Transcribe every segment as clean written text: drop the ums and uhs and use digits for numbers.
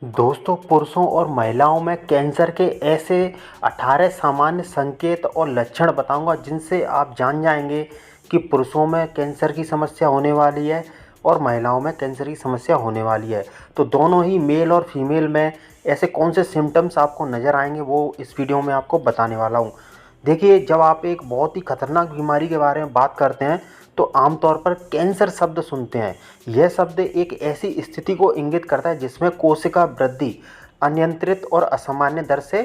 दोस्तों, पुरुषों और महिलाओं में कैंसर के ऐसे 18 सामान्य संकेत और लक्षण बताऊंगा जिनसे आप जान जाएंगे कि पुरुषों में कैंसर की समस्या होने वाली है और महिलाओं में कैंसर की समस्या होने वाली है। तो दोनों ही मेल और फीमेल में ऐसे कौन से सिम्टम्स आपको नज़र आएंगे वो इस वीडियो में आपको बताने वाला हूँ। देखिए, जब आप एक बहुत ही खतरनाक बीमारी के बारे में बात करते हैं तो आमतौर पर कैंसर शब्द सुनते हैं। यह शब्द एक ऐसी स्थिति को इंगित करता है जिसमें कोशिका वृद्धि अनियंत्रित और असामान्य दर से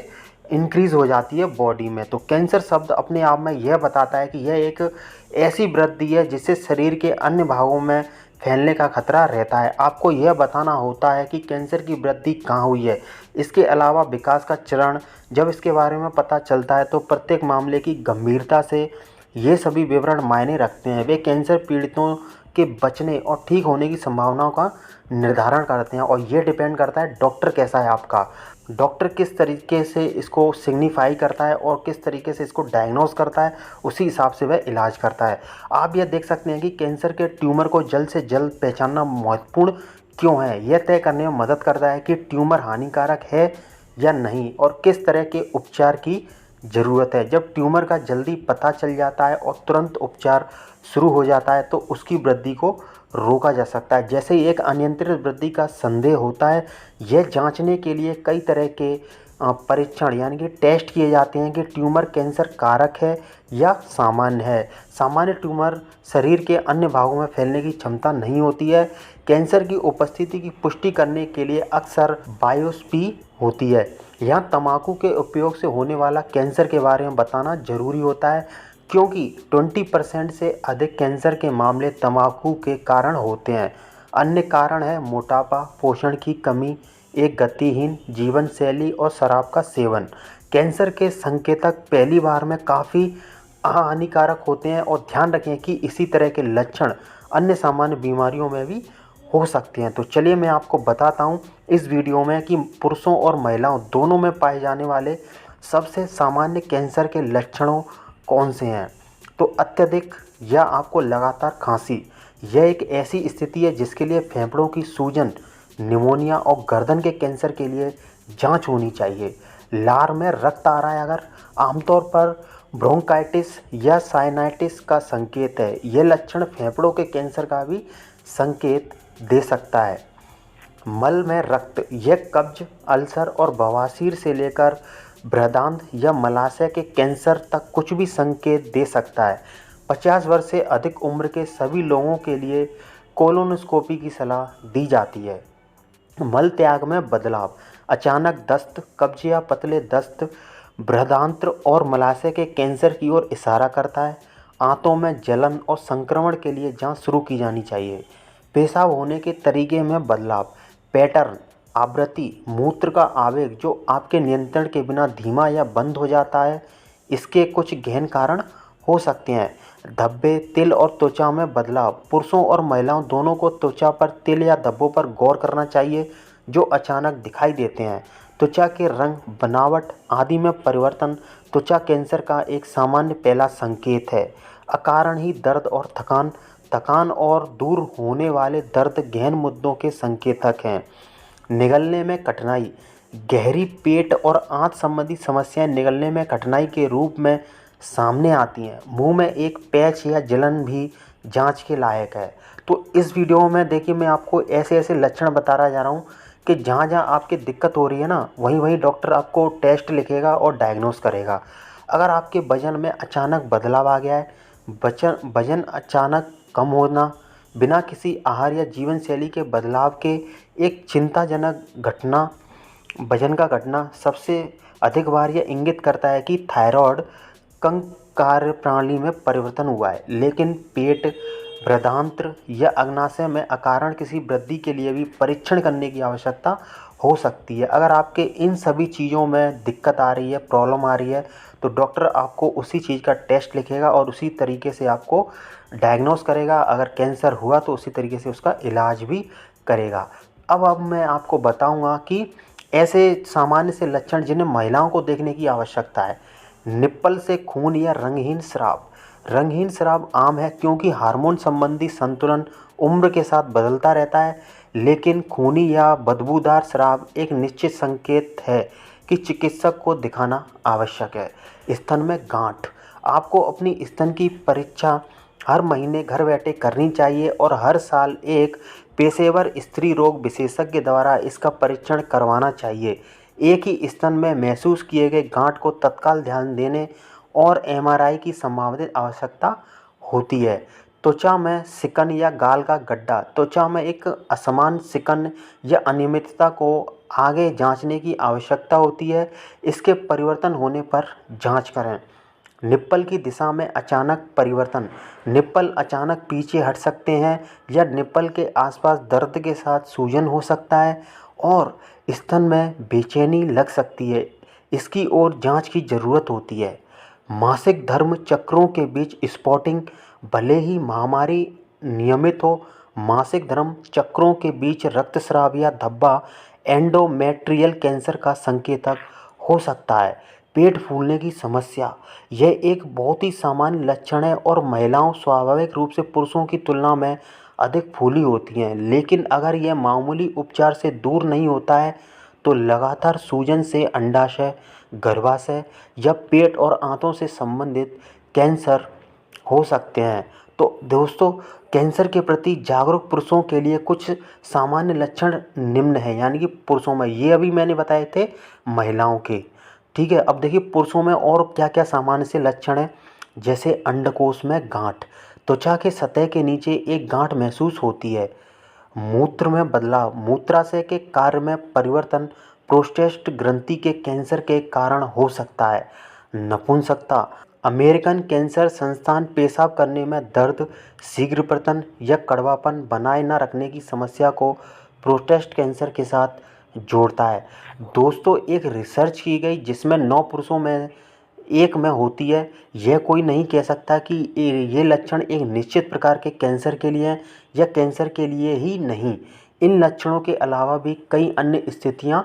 इंक्रीज हो जाती है बॉडी में। तो कैंसर शब्द अपने आप में यह बताता है कि यह एक ऐसी वृद्धि है जिससे शरीर के अन्य भागों में फैलने का खतरा रहता है। आपको यह बताना होता है कि कैंसर की वृद्धि कहाँ हुई है। इसके अलावा विकास का चरण, जब इसके बारे में पता चलता है तो प्रत्येक मामले की गंभीरता से ये सभी विवरण मायने रखते हैं। वे कैंसर पीड़ितों के बचने और ठीक होने की संभावनाओं का निर्धारण करते हैं और ये डिपेंड करता है डॉक्टर कैसा है आपका। डॉक्टर किस तरीके से इसको सिग्निफाई करता है और किस तरीके से इसको डायग्नोज करता है, उसी हिसाब से वह इलाज करता है। आप यह देख सकते हैं कि कैंसर के ट्यूमर को जल्द से जल्द पहचानना महत्वपूर्ण क्यों है। यह तय करने में मदद करता है कि ट्यूमर हानिकारक है या नहीं और किस तरह के उपचार की ज़रूरत है। जब ट्यूमर का जल्दी पता चल जाता है और तुरंत उपचार शुरू हो जाता है तो उसकी वृद्धि को रोका जा सकता है। जैसे ही एक अनियंत्रित वृद्धि का संदेह होता है, यह जांचने के लिए कई तरह के परीक्षण यानी कि टेस्ट किए जाते हैं कि ट्यूमर कैंसर कारक है या सामान्य है। सामान्य ट्यूमर शरीर के अन्य भागों में फैलने की क्षमता नहीं होती है। कैंसर की उपस्थिति की पुष्टि करने के लिए अक्सर बायोप्सी होती है। यहाँ तंबाकू के उपयोग से होने वाला कैंसर के बारे में बताना जरूरी होता है क्योंकि 20% से अधिक कैंसर के मामले तंबाकू के कारण होते हैं। अन्य कारण है मोटापा, पोषण की कमी, एक गतिहीन जीवन शैली और शराब का सेवन। कैंसर के संकेतक पहली बार में काफ़ी हानिकारक होते हैं और ध्यान रखें कि इसी तरह के लक्षण अन्य सामान्य बीमारियों में भी हो सकते हैं। तो चलिए मैं आपको बताता हूँ इस वीडियो में कि पुरुषों और महिलाओं दोनों में पाए जाने वाले सबसे सामान्य कैंसर के लक्षणों कौन से हैं। तो अत्यधिक या आपको लगातार खांसी, यह एक ऐसी स्थिति है जिसके लिए फेफड़ों की सूजन, निमोनिया और गर्दन के कैंसर के लिए जांच होनी चाहिए। लार में रक्त आ रहा है अगर, आमतौर पर ब्रोंकाइटिस या साइनाइटिस का संकेत है। यह लक्षण फेफड़ों के कैंसर का भी संकेत दे सकता है। मल में रक्त, यह कब्ज, अल्सर और बवासीर से लेकर बृहदान्त्र या मलाशय के कैंसर तक कुछ भी संकेत दे सकता है। 50 वर्ष से अधिक उम्र के सभी लोगों के लिए कोलोनोस्कोपी की सलाह दी जाती है। मल त्याग में बदलाव, अचानक दस्त, कब्ज या पतले दस्त बृहदान्त्र और मलाशय के कैंसर की ओर इशारा करता है। आंतों में जलन और संक्रमण के लिए जांच शुरू की जानी चाहिए। पेशाब होने के तरीके में बदलाव, पैटर्न, आवृत्ति, मूत्र का आवेग जो आपके नियंत्रण के बिना धीमा या बंद हो जाता है, इसके कुछ गहन कारण हो सकते हैं। धब्बे, तिल और त्वचा में बदलाव, पुरुषों और महिलाओं दोनों को त्वचा पर तिल या धब्बों पर गौर करना चाहिए जो अचानक दिखाई देते हैं। त्वचा के रंग, बनावट आदि में परिवर्तन त्वचा कैंसर का एक सामान्य पहला संकेत है। अकारण ही दर्द और थकान और दूर होने वाले दर्द गहन मुद्दों के संकेतक हैं। निगलने में कठिनाई, गहरी पेट और आंत संबंधी समस्याएं निगलने में कठिनाई के रूप में सामने आती हैं। मुंह में एक पैच या जलन भी जांच के लायक है। तो इस वीडियो में देखिए, मैं आपको ऐसे ऐसे लक्षण बता रहा जा रहा हूँ कि जहाँ जहाँ आपकी दिक्कत हो रही है ना, वहीं वहीं डॉक्टर आपको टेस्ट लिखेगा और डायग्नोस करेगा। अगर आपके वजन में अचानक बदलाव आ गया है, वजन अचानक कम होना, बिना किसी आहार या जीवन शैली के बदलाव के एक चिंताजनक घटना, वजन का घटना सबसे अधिक बार यह इंगित करता है कि थायराइड कार्यप्रणाली में परिवर्तन हुआ है। लेकिन पेट, बृहदान्त्र या अग्नाशय में अकारण किसी वृद्धि के लिए भी परीक्षण करने की आवश्यकता हो सकती है। अगर आपके इन सभी चीज़ों में दिक्कत आ रही है, प्रॉब्लम आ रही है, तो डॉक्टर आपको उसी चीज़ का टेस्ट लिखेगा और उसी तरीके से आपको डायग्नोस करेगा। अगर कैंसर हुआ तो उसी तरीके से उसका इलाज भी करेगा। अब मैं आपको बताऊंगा कि ऐसे सामान्य से लक्षण जिन्हें महिलाओं को देखने की आवश्यकता है। निप्पल से खून या रंगहीन स्राव। रंगहीन स्राव आम है क्योंकि हार्मोन संबंधी संतुलन उम्र के साथ बदलता रहता है। लेकिन खूनी या बदबूदार स्राव एक निश्चित संकेत है कि चिकित्सक को दिखाना आवश्यक है। स्तन में गांठ। आपको अपनी स्तन की परीक्षा हर महीने घर बैठे करनी चाहिए और हर साल एक पेशेवर स्त्री रोग विशेषज्ञ द्वारा इसका परीक्षण करवाना चाहिए। एक ही स्तन में महसूस किए गए गांठ को तत्काल ध्यान देने और एमआरआई की संभावित आवश्यकता होती है। त्वचा में सिकन या गाल का गड्ढा। त्वचा में एक असमान सिकन या अनियमितता को आगे जांचने की आवश्यकता होती है। इसके परिवर्तन होने पर जांच करें। निप्पल की दिशा में अचानक परिवर्तन। निप्पल अचानक पीछे हट सकते हैं या निप्पल के आसपास दर्द के साथ सूजन हो सकता है और स्तन में बेचैनी लग सकती है। इसकी ओर जांच की ज़रूरत होती है। मासिक धर्म चक्रों के बीच स्पॉटिंग। भले ही महामारी नियमित हो, मासिक धर्म चक्रों के बीच रक्तस्राव या धब्बा एंडोमेट्रियल कैंसर का संकेतक हो सकता है। पेट फूलने की समस्या। यह एक बहुत ही सामान्य लक्षण है और महिलाओं स्वाभाविक रूप से पुरुषों की तुलना में अधिक फूली होती हैं, लेकिन अगर यह मामूली उपचार से दूर नहीं होता है तो लगातार सूजन से अंडाशय, गर्भाशय या पेट और आंतों से संबंधित कैंसर हो सकते हैं। तो दोस्तों, कैंसर के प्रति जागरूक पुरुषों के लिए कुछ सामान्य लक्षण निम्न हैं, यानी कि पुरुषों में ये अभी मैंने बताए थे महिलाओं के। ठीक है, अब देखिए पुरुषों में और क्या क्या सामान्य से लक्षण हैं। जैसे अंडकोश में गांठ। त्वचा के सतह के नीचे एक गांठ महसूस होती है। मूत्र में बदलाव। मूत्राशय के कार्य में परिवर्तन प्रोस्टेट ग्रंथि के कैंसर के कारण हो सकता है। नपुंसकता। अमेरिकन कैंसर संस्थान पेशाब करने में दर्द, शीघ्र पतन या कड़वापन बनाए न रखने की समस्या को प्रोस्टेट कैंसर के साथ जोड़ता है। दोस्तों, एक रिसर्च की गई जिसमें 9 पुरुषों में एक में होती है। यह कोई नहीं कह सकता कि ये लक्षण एक निश्चित प्रकार के कैंसर के लिए हैं या कैंसर के लिए ही नहीं। इन लक्षणों के अलावा भी कई अन्य स्थितियां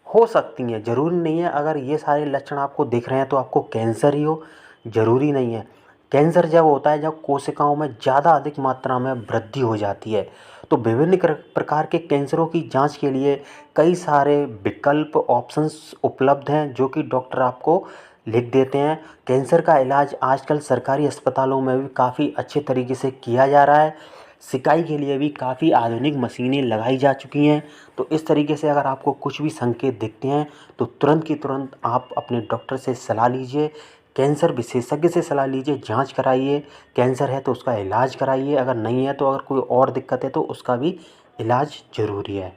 हो सकती हैं। ज़रूरी नहीं है अगर ये सारे लक्षण आपको दिख रहे हैं तो आपको कैंसर ही हो, ज़रूरी नहीं है। कैंसर जब होता है जब कोशिकाओं में ज़्यादा अधिक मात्रा में वृद्धि हो जाती है। तो विभिन्न प्रकार के कैंसरों की जांच के लिए कई सारे विकल्प ऑप्शंस उपलब्ध हैं जो कि डॉक्टर आपको लिख देते हैं। कैंसर का इलाज आजकल सरकारी अस्पतालों में भी काफ़ी अच्छे तरीके से किया जा रहा है। सिकाई के लिए भी काफ़ी आधुनिक मशीनें लगाई जा चुकी हैं। तो इस तरीके से अगर आपको कुछ भी संकेत दिखते हैं तो तुरंत की तुरंत आप अपने डॉक्टर से सलाह लीजिए, कैंसर विशेषज्ञ से सलाह लीजिए, जांच कराइए। कैंसर है तो उसका इलाज कराइए, अगर नहीं है तो अगर कोई और दिक्कत है तो उसका भी इलाज ज़रूरी है।